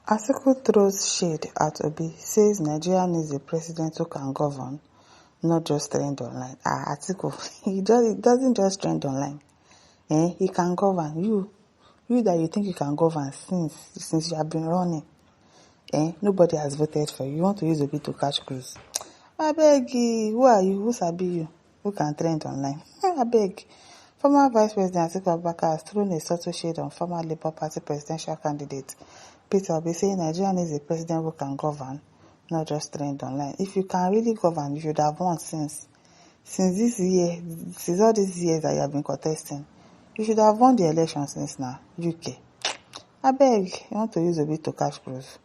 Atiku throws shade at Obi, says Nigeria needs a president who can govern, not just trend online. Atiku, he doesn't just trend online. He can govern. You that you think you can govern since you have been running. Nobody has voted for you. You want to use Obi to catch cruise. I beg you, who are you? Who sabi you? Who can trend online? I beg. Former Vice President Atiku Abubakar has thrown a subtle shade on former Labour Party presidential candidate Peter Obi, saying Nigeria needs a president who can govern, not just trend online. If you can really govern, you should have won since this year, since all these years that you have been contesting. You should have won the election since now. UK. I beg, you want to use Obi to catch cruise.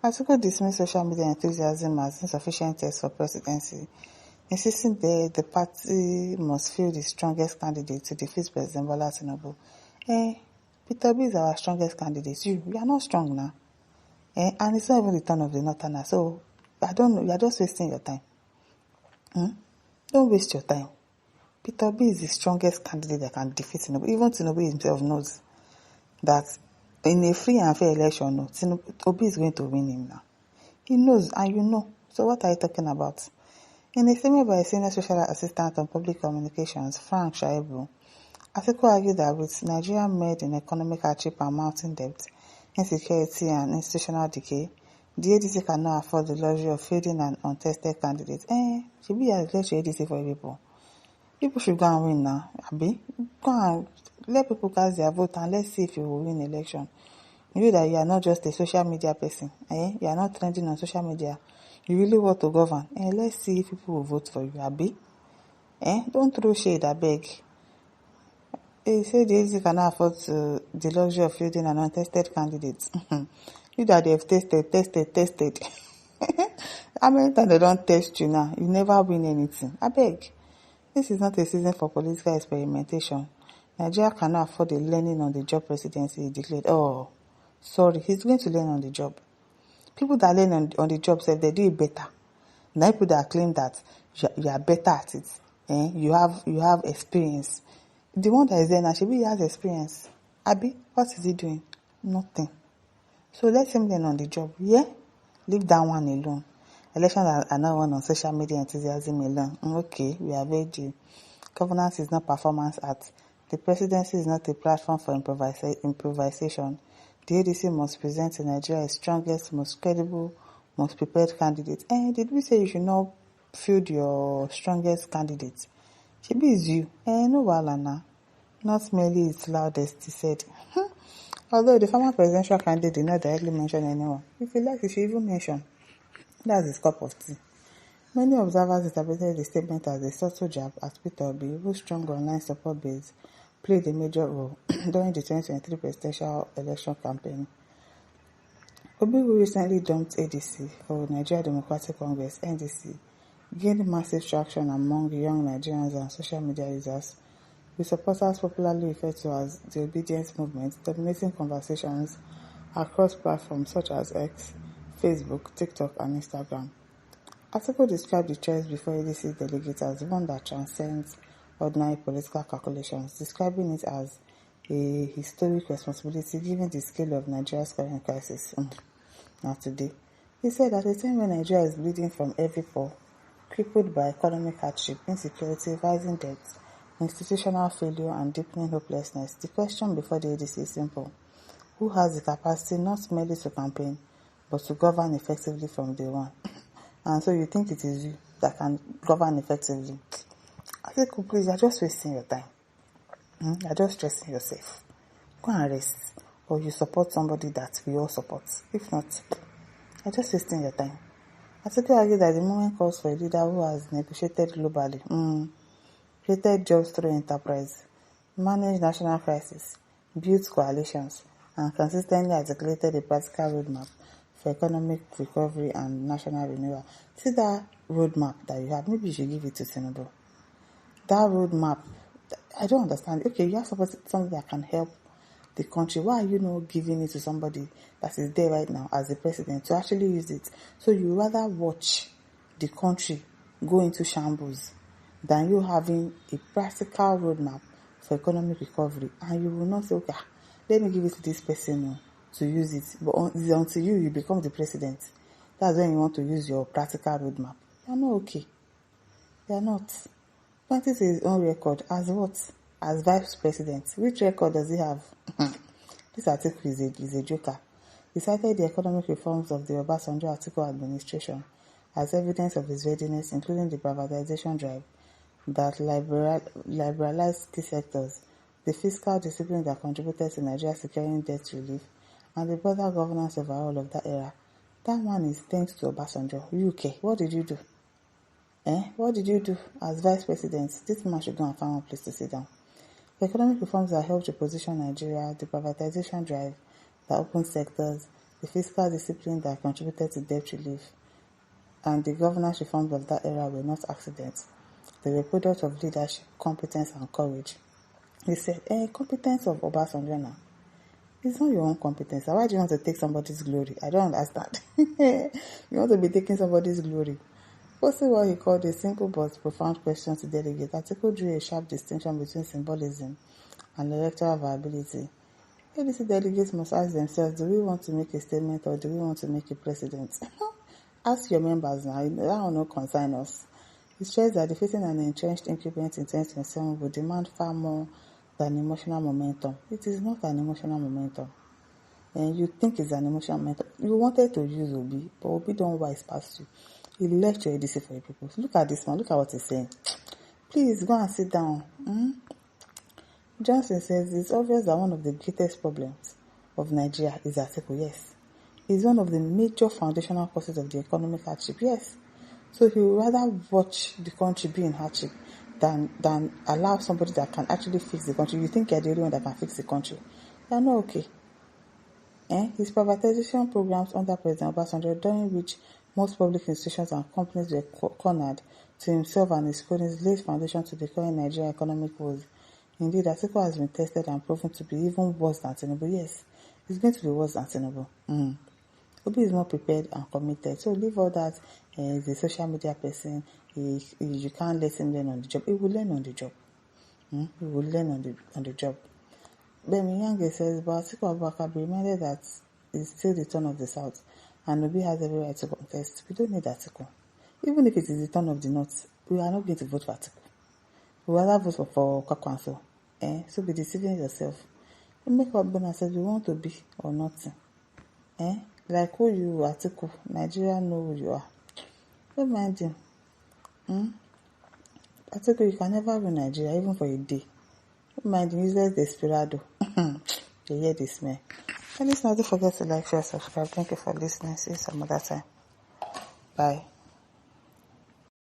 Atiku dismissed social media enthusiasm as insufficient test for presidency, insisting that the party must field the strongest candidate to defeat President Bola Tinubu. Peter Obi is our strongest candidate. You are not strong now. And it's not even the turn of the northerner. So, I don't know, you are just wasting your time. Don't waste your time. Peter Obi is the strongest candidate that can defeat Tinubu. Even Tinubu himself knows that in a free and fair election, Obi is going to win him now. He knows, and you know. So what are you talking about? In a statement by a senior special assistant on public communications, Frank Shaibu, Atiku argued that with Nigeria made in economic hardship and mounting debt, insecurity and institutional decay, the ADC cannot afford the luxury of fielding an untested candidate. Should be a let your ADC for people. People should go and win now. Abi, go and let people cast their vote and let's see if you will win election. You know that you are not just a social media person. You are not trending on social media. You really want to govern. Let's see if people will vote for you. Abi, don't throw shade, I beg. They say the ADC cannot afford the luxury of fielding an untested candidate. You that they have tested. How many times they don't test you now? You never win anything. I beg. This is not a season for political experimentation. Nigeria cannot afford a learning on the job presidency, he declared. Oh, sorry, he's going to learn on the job. People that learn on the job say they do it better. Now people that claim that you are better at it, you have experience. The one that is there now, he has experience. Abi, what is he doing? Nothing. So let him learn on the job. Yeah? Leave that one alone. Elections are not won on social media enthusiasm alone. Okay, we have heard you. Governance is not performance art. The presidency is not a platform for improvisation. The ADC must present to Nigeria its strongest, most credible, most prepared candidate. Did we say you should not field your strongest candidate? Shebi is you. No wahala. Not merely its loudest, he said. Although the former presidential candidate did not directly mention anyone. If he likes, he should even mention. That's his cup of tea. Many observers interpreted the statement as a subtle jab at Peter Obi, whose strong online support base played a major role during the 2023 presidential election campaign. Obi, who recently dumped ADC for Nigeria Democratic Congress (NDC), gained massive traction among young Nigerians and social media users, with supporters popularly referred to as the Obedience Movement, dominating conversations across platforms such as X, Facebook, TikTok, and Instagram. Atiku described the choice before ADC delegates as one that transcends ordinary political calculations, describing it as a historic responsibility given the scale of Nigeria's current crisis. Now today, he said at a time when Nigeria is bleeding from every pore, crippled by economic hardship, insecurity, rising debt, institutional failure, and deepening hopelessness, the question before the ADC is simple. Who has the capacity not merely to campaign, but to govern effectively from day one? And so you think it is you that can govern effectively? I said, please, you're just wasting your time. You're just stressing yourself. Go and rest. Or you support somebody that we all support. If not, you're just wasting your time. I think I argue that the moment calls for a leader who has negotiated globally, created jobs through enterprise, managed national crisis, built coalitions, and consistently articulated a practical roadmap for economic recovery and national renewal. See that roadmap that you have, maybe you should give it to Tinubu. That roadmap, I don't understand. Okay, you have something that can help the country. Why are you not giving it to somebody that is there right now as the president to actually use it? So you rather watch the country go into shambles than you having a practical roadmap for economic recovery, and you will not say, okay, let me give it to this person. No. to use it. But until you become the president, that's when you want to use your practical roadmap. You're not okay. You're not. Pointing to his own record as what? As vice president. Which record does he have? This Atiku is a joker. He cited the economic reforms of the Obasanjo Atiku administration as evidence of his readiness, including the privatization drive that liberalized key sectors, the fiscal discipline that contributed to Nigeria securing debt relief, and the better governance overall of that era. That man is thanks to Obasanjo. UK, what did you do? What did you do as vice president? This man should go and find one place to sit down. The economic reforms that helped to position Nigeria, the privatization drive that opened sectors, the fiscal discipline that contributed to debt relief, and the governance reforms of that era were not accidents. They were products of leadership, competence, and courage. He said, competence of Obasanjo now. It's not your own competence. Why do you want to take somebody's glory? I don't understand. You want to be taking somebody's glory. Posting what he called a simple but profound question to delegates, Atiku drew a sharp distinction between symbolism and electoral viability. ADC delegates must ask themselves, do we want to make a statement or do we want to make a precedent? Ask your members now, that will not concern us. He stressed that defeating an entrenched incumbent in 2027 would demand far more than emotional momentum. It is not an emotional momentum. And you think it's an emotional momentum. You wanted to use Obi, but Obi don't wise past you. He left your ADC for your people. Look at this man. Look at what he's saying. Please go and sit down. Johnson says it's obvious that one of the greatest problems of Nigeria is Atiku. Yes. It's one of the major foundational causes of the economic hardship. Yes. So he would rather watch the country be in hardship than allow somebody that can actually fix the country. You think you're the only one that can fix the country. You're not okay. His privatization programs under President Obasanjo, during which most public institutions and companies were cornered to himself and his cronies, laid foundation to the current Nigerian economic woes. Indeed, Atiku has been tested and proven to be even worse than Tinubu. Yes, it's going to be worse than Tinubu. Obi is more prepared and committed. So leave all that. He's a social media person. You can't let him learn on the job. He will learn on the job. He will learn on the job. Bemi Yange says, but Atiku Abubakar be reminded that it's still the turn of the South, and Obi has every right to contest. We don't need Atiku. Even if it is the turn of the North, we are not going to vote for Atiku. We will rather vote for Kwakwanso. So be deceiving yourself. You make up and says we want to be or nothing. Like who you Atiku, Nigeria know who you are. Don't mind him. Atiku, you can never rule Nigeria, even for a day. Don't mind him, useless desperado. They hear the smell. And listen, don't forget to like, share, subscribe. Thank you for listening. See you some other time. Bye.